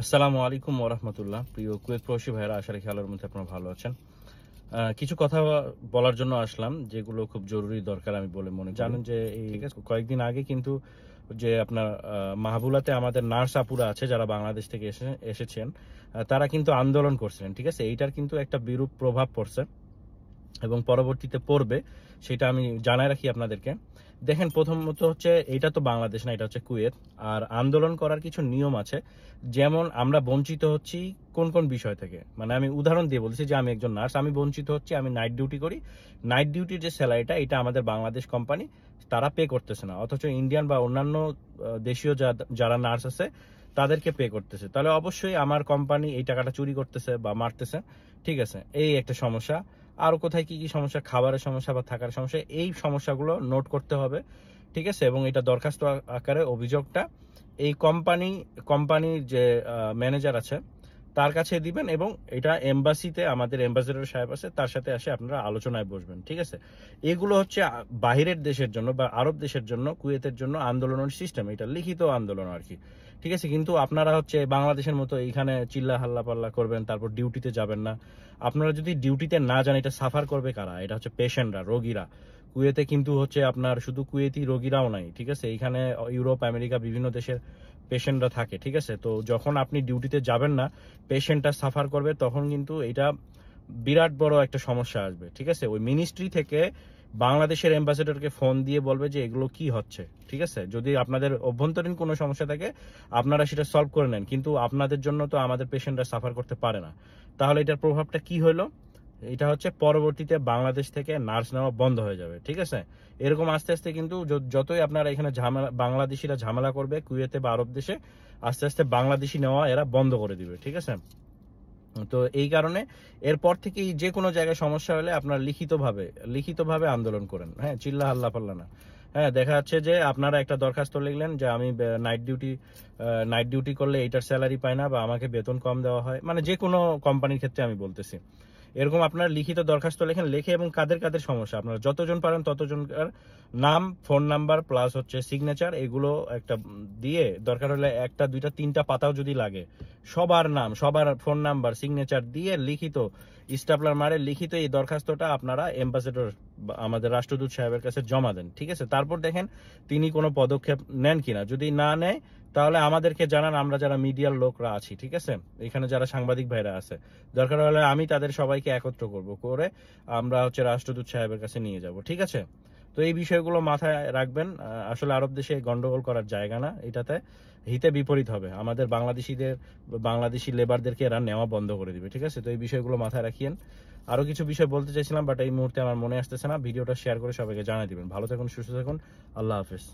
আসসালামু আলাইকুম ওরহমতুল্লাহ। প্রিয় কুয়েত প্রবাসী ভাইরা, আশা রাখি আল্লাহর মধ্যে আপনারা ভালো আছেন। কিছু কথা বলার জন্য আসলাম, যেগুলো খুব জরুরি দরকার আমি বলে মনে করি। জানেন যে এই কয়েকদিন আগে কিন্তু যে আপনার মাহবুলাতে আমাদের নার্স আপুরা আছে যারা বাংলাদেশ থেকে এসেছেন, তারা কিন্তু আন্দোলন করছিলেন। ঠিক আছে, এইটার কিন্তু একটা বিরূপ প্রভাব পড়ছে এবং পরবর্তীতে পড়বে, সেটা আমি জানাই রাখি আপনাদেরকে। দেখেন, প্রথমত হচ্ছে এটা তো বাংলাদেশ না, এটা হচ্ছে কুয়েত। আর আন্দোলন করার কিছু নিয়ম আছে, যেমন আমরা বঞ্চিত হচ্ছি কোন কোন বিষয় থেকে। মানে আমি উদাহরণ দিয়ে বলছি যে আমি একজন নার্স, আমি বঞ্চিত হচ্ছি, আমি নাইট ডিউটি করি। নাইট ডিউটির যে স্যালারিটা, এটা আমাদের বাংলাদেশ কোম্পানি তারা পে করতেছে না, অথচ ইন্ডিয়ান বা অন্যান্য দেশীয় যারা নার্স আছে তাদেরকে পে করতেছে। তাহলে অবশ্যই আমার কোম্পানি এই টাকাটা চুরি করতেছে বা মারতেছে। ঠিক আছে, এই একটা সমস্যা। আর কোথায় কি কি সমস্যা, খাবারের সমস্যা বা থাকার সমস্যা, এই সমস্যাগুলো নোট করতে হবে। ঠিক আছে, এবং এটা দরখাস্ত আকারে অভিযোগটা এই কোম্পানির যে ম্যানেজার আছে তার কাছে দিবেন, এবং এটা এমবাসিতে আমাদের এম্বাসেডর সাহেব আছে, তার সাথে আসে আপনারা আলোচনায় বসবেন। ঠিক আছে, এগুলো হচ্ছে বাহিরের দেশের জন্য বা আরব দেশের জন্য, কুয়েতের জন্য আন্দোলনের সিস্টেম, এটা লিখিত আন্দোলন আর কি। ঠিক আছে, কিন্তু আপনারা হচ্ছে বাংলাদেশের মতো এইখানে চিল্লা হাল্লা পাল্লা করবেন, তারপর ডিউটিতে যাবেন না। আপনারা যদি ডিউটিতে না যান, এটা সাফার করবে কারা? এটা হচ্ছে পেশেন্টরা, রোগীরা। কুয়েতে কিন্তু হচ্ছে আপনার শুধু কুয়েতি রোগীরাও নাই। ঠিক আছে, এইখানে ইউরোপ, আমেরিকা, বিভিন্ন দেশের পেশেন্টরা থাকে। ঠিক আছে, তো যখন আপনি ডিউটিতে যাবেন না, পেশেন্টটা সাফার করবে, তখন কিন্তু এটা বিরাট বড় একটা সমস্যা আসবে। ঠিক আছে, ওই মিনিস্ট্রি থেকে বাংলাদেশের অ্যাম্বাসেডরকে ফোন দিয়ে বলবে যে এগুলো কি হচ্ছে। ঠিক আছে, যদি আপনাদের অভ্যন্তরীণ কোনো সমস্যা থাকে আপনারা সেটা সলভ করে নেন, কিন্তু আপনাদের জন্য তো আমাদের পেশেন্টরা সাফার করতে পারে না। তাহলে এটার প্রভাবটা কি হলো? এটা হচ্ছে পরবর্তীতে বাংলাদেশ থেকে নার্স নেওয়া বন্ধ হয়ে যাবে। ঠিক আছে, এরকম আস্তে আস্তে কিন্তু যতই আপনারা এখানে বাংলাদেশিরা ঝামেলা করবে কুয়েতে বা আরব দেশে, আস্তে আস্তে বাংলাদেশি নেওয়া এরা বন্ধ করে দিবে। ঠিক আছে, তো এই কারণে এরপর থেকে যে কোনো জায়গায় সমস্যা হলে আপনারা লিখিতভাবে আন্দোলন করেন। হ্যাঁ, চিল্লা হাল্লা পাল্লা না। হ্যাঁ, দেখা যাচ্ছে যে আপনারা একটা দরখাস্ত লিখলেন যে আমি নাইট ডিউটি করলে এইটার স্যালারি পাই না, বা আমাকে বেতন কম দেওয়া হয়, মানে যে কোনো কোম্পানির ক্ষেত্রে আমি বলতেছি। এরকম আপনারা লিখিত দরখাস্ত লেখেন, লিখে এবং কাদের কাদের সমস্যা, আপনারা যতজন পারেন ততজনকার নাম, ফোন নাম্বার প্লাস হচ্ছে সিগনেচার, এগুলো একটা দিয়ে, দরকার হলে একটা দুইটা তিনটা পাতাও যদি লাগে, সবার নাম, সবার ফোন নাম্বার, সিগনেচার দিয়ে লিখিত স্টাপলার মারে লিখিত এই দরখাস্তটা আপনারা এম্বাসেডর আমাদের রাষ্ট্রদূত সাহেবের কাছে জমা দেন। ঠিক আছে, তারপর দেখেন তিনি কোনো পদক্ষেপ নেন কিনা। যদি না নেয় তাহলে আমাদেরকে জানান, আমরা যারা মিডিয়ার লোকরা আছি, ঠিক আছে, এখানে যারা সাংবাদিক ভাইরা আছে, দরকার হলে আমি তাদের সবাইকে একত্র করে আমরা হচ্ছে রাষ্ট্রদূত সাহেবের কাছে নিয়ে যাব। ঠিক আছে, তো এই বিষয়গুলো মাথায় রাখবেন। আসলে আরব দেশে গন্ডগোল করার জায়গা না, এটাতে হিতে বিপরীত হবে। আমাদের বাংলাদেশি লেবারদেরকে এরা নেওয়া বন্ধ করে দিবে। ঠিক আছে, তো এই বিষয়গুলো মাথায় রাখিয়েন। আরো কিছু বিষয় বলতে চাইছিলাম, বাট এই মুহূর্তে আমার মনে আসতেছে না। ভিডিওটা শেয়ার করে সবাইকে জানিয়ে দিবেন। ভালো থাকুন, সুস্থ থাকুন, আল্লাহ হাফেজ।